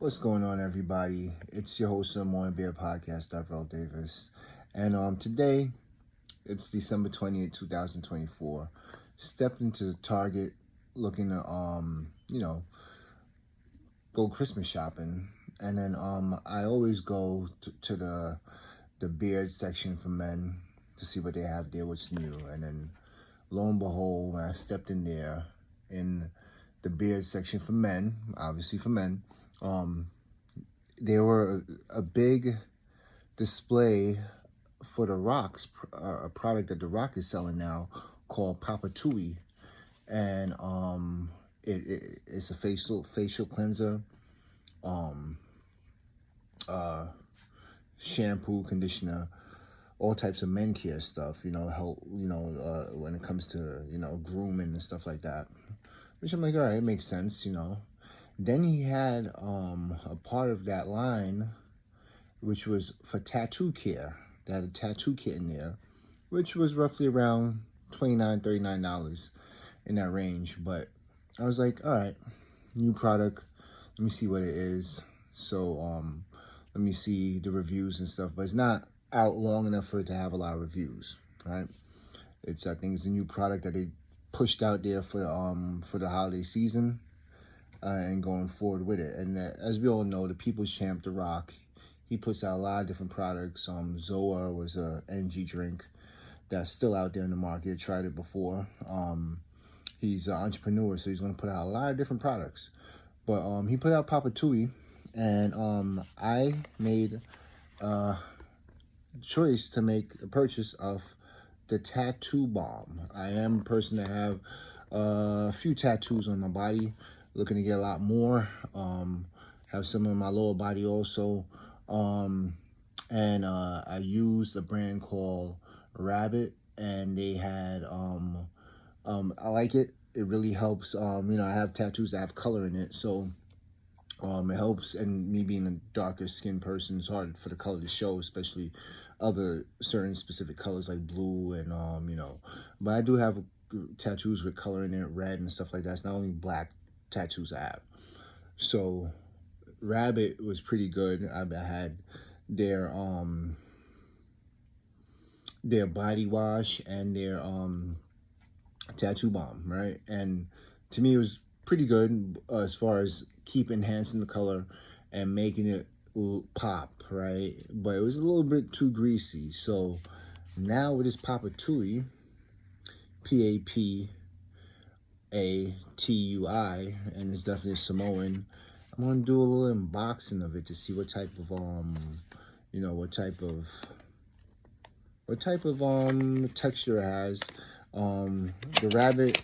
What's going on, everybody? It's your host of the Morning Beer Podcast, Dr. Davis. And today, it's December 20th, 2024. Stepped into Target looking to, go Christmas shopping. And then I always go to the beard section for men to see what they have there, what's new. And then lo and behold, when I stepped in there in the beard section for men, obviously for men, there were a big display for TheRock's a product that TheRock is selling now called Papatui, and it's a facial cleanser, shampoo, conditioner, all types of men care stuff. Help when it comes to grooming and stuff like that. Which I'm like, all right, it makes sense. Then he had a part of that line, which was for tattoo care. They had a tattoo kit in there, which was roughly around $29, $39 in that range. But I was like, all right, new product. Let me see what it is. So let me see the reviews and stuff. But it's not out long enough for it to have a lot of reviews, right? I think it's a new product that they pushed out there for the holiday season. And going forward with it. And as we all know, the People's Champ, TheRock, he puts out a lot of different products. Zoa was a energy drink that's still out there in the market. Tried it before. He's an entrepreneur, so he's going to put out a lot of different products. But he put out Papatui, and I made a choice to make a purchase of the tattoo balm. I am a person that have a few tattoos on my body. Looking to get a lot more. Have some in my lower body also. I used a brand called Rabbit, and they had I like it. It really helps. I have tattoos that have color in it, so it helps. And me being a darker skinned person, it's hard for the color to show, especially other certain specific colors like blue and But I do have tattoos with color in it, red and stuff like that. It's not only black tattoos I have. So Rabbit was pretty good. I had their body wash and their tattoo balm, right? And to me it was pretty good as far as keep enhancing the color and making it pop, right? But it was a little bit too greasy. So now with this Papatui, Papatui, and it's definitely Samoan. I'm gonna do a little unboxing of it to see what type of texture it has. The Rabbit,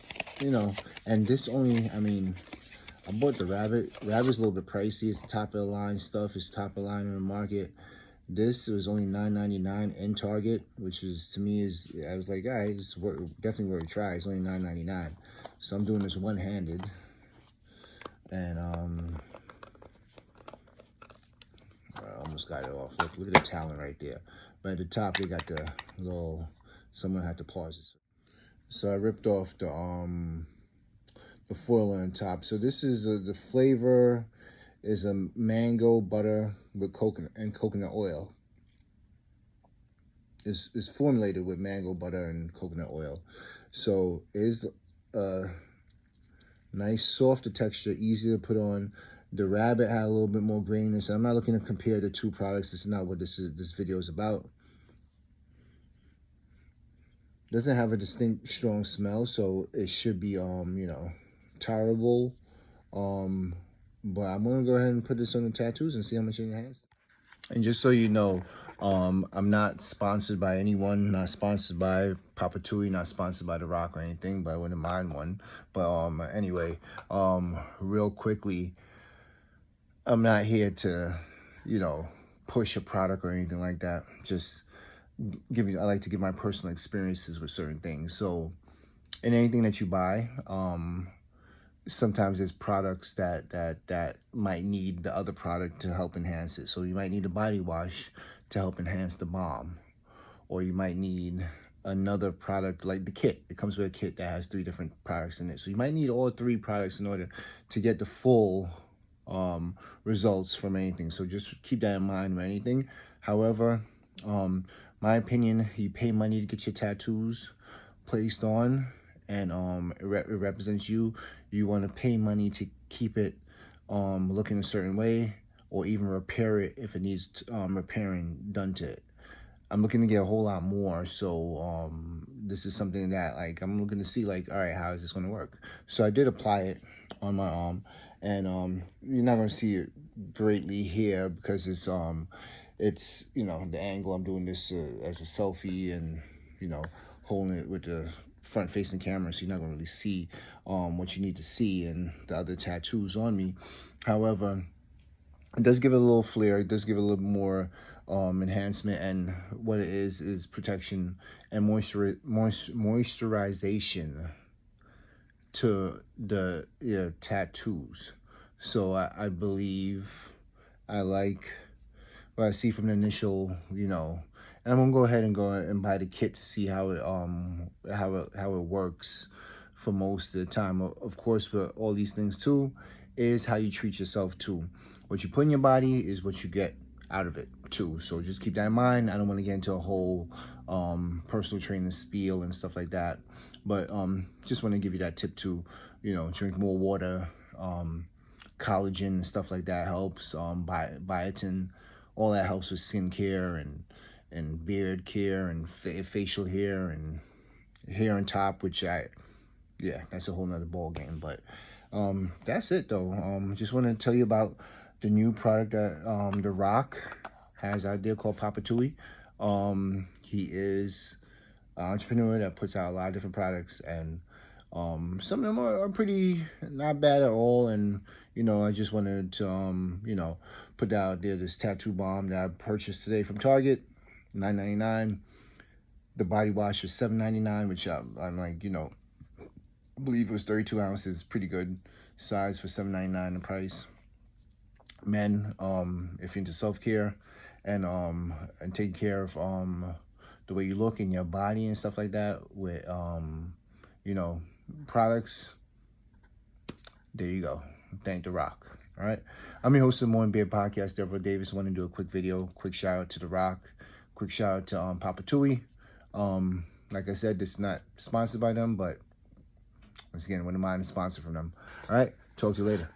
and this only, I bought the Rabbit. Rabbit's a little bit pricey. It's the top of the line stuff. It's top of the line in the market. This was only $9.99 in Target, which is, to me, I was like, all right, it's definitely worth a try. It's only $9.99. So I'm doing this one-handed. And I almost got it off. Look at the talent right there. But at the top, they got the little, someone had to pause it. So I ripped off the foil on top. So this is the flavor is a mango butter with coconut oil. Is formulated with mango butter and coconut oil. So it is a nice softer texture, easy to put on. The Rabbit had a little bit more graininess. I'm not looking to compare the two products. This is not what this video is about. Doesn't have a distinct strong smell, so it should be tolerable. But I'm gonna go ahead and put this on the tattoos and see how much it has. And just so you know, I'm not sponsored by anyone, not sponsored by Papatui, not sponsored by TheRock or anything, but I wouldn't mind one. But anyway, real quickly, I'm not here to, push a product or anything like that. Just I like to give my personal experiences with certain things. So in anything that you buy, sometimes there's products that might need the other product to help enhance it. So you might need a body wash to help enhance the balm, or you might need another product like the kit. It comes with a kit that has 3 different products in it. So you might need all 3 products in order to get the full results from anything. So just keep that in mind with anything. However, my opinion, you pay money to get your tattoos placed on, and it represents you. You want to pay money to keep it looking a certain way, or even repair it if it needs repairing done to it. I'm looking to get a whole lot more, so this is something that like I'm looking to see like, all right, how is this going to work? So I did apply it on my arm, and you're not going to see it greatly here because it's the angle I'm doing this as a selfie, and holding it with the front facing camera, so you're not going to really see what you need to see and the other tattoos on me. However, it does give it a little flair. It does give it a little more enhancement, and what it is protection and moisturization to the tattoos. So I believe I like what I see from the initial, and I'm gonna go ahead and buy the kit to see how it works for most of the time. Of course, with all these things too, is how you treat yourself too. What you put in your body is what you get out of it too. So just keep that in mind. I don't want to get into a whole personal training spiel and stuff like that, but just want to give you that tip to, drink more water. Collagen and stuff like that helps. Biotin, all that helps with skin care and beard care and facial hair and hair on top, which that's a whole nother ball game. But that's it though. Just want to tell you about the new product that TheRock has out there called Papatui. He is an entrepreneur that puts out a lot of different products, and some of them are pretty not bad at all. And I just wanted to put out there this tattoo balm that I purchased today from Target, $9.99. The body wash was $7.99, which I'm like, I believe it was 32 ounces, pretty good size for $7.99 the price. Men, if you're into self-care and taking care of the way you look in your body and stuff like that with products, there you go. Thank TheRock. All right, I'm your host of the Morning Beer Podcast, Deborah Davis. Want to do a quick video, quick shout out to TheRock, quick shout out to Papatui. Like I said, this is not sponsored by them, but once again, wouldn't mind a sponsor from them. All right, talk to you later.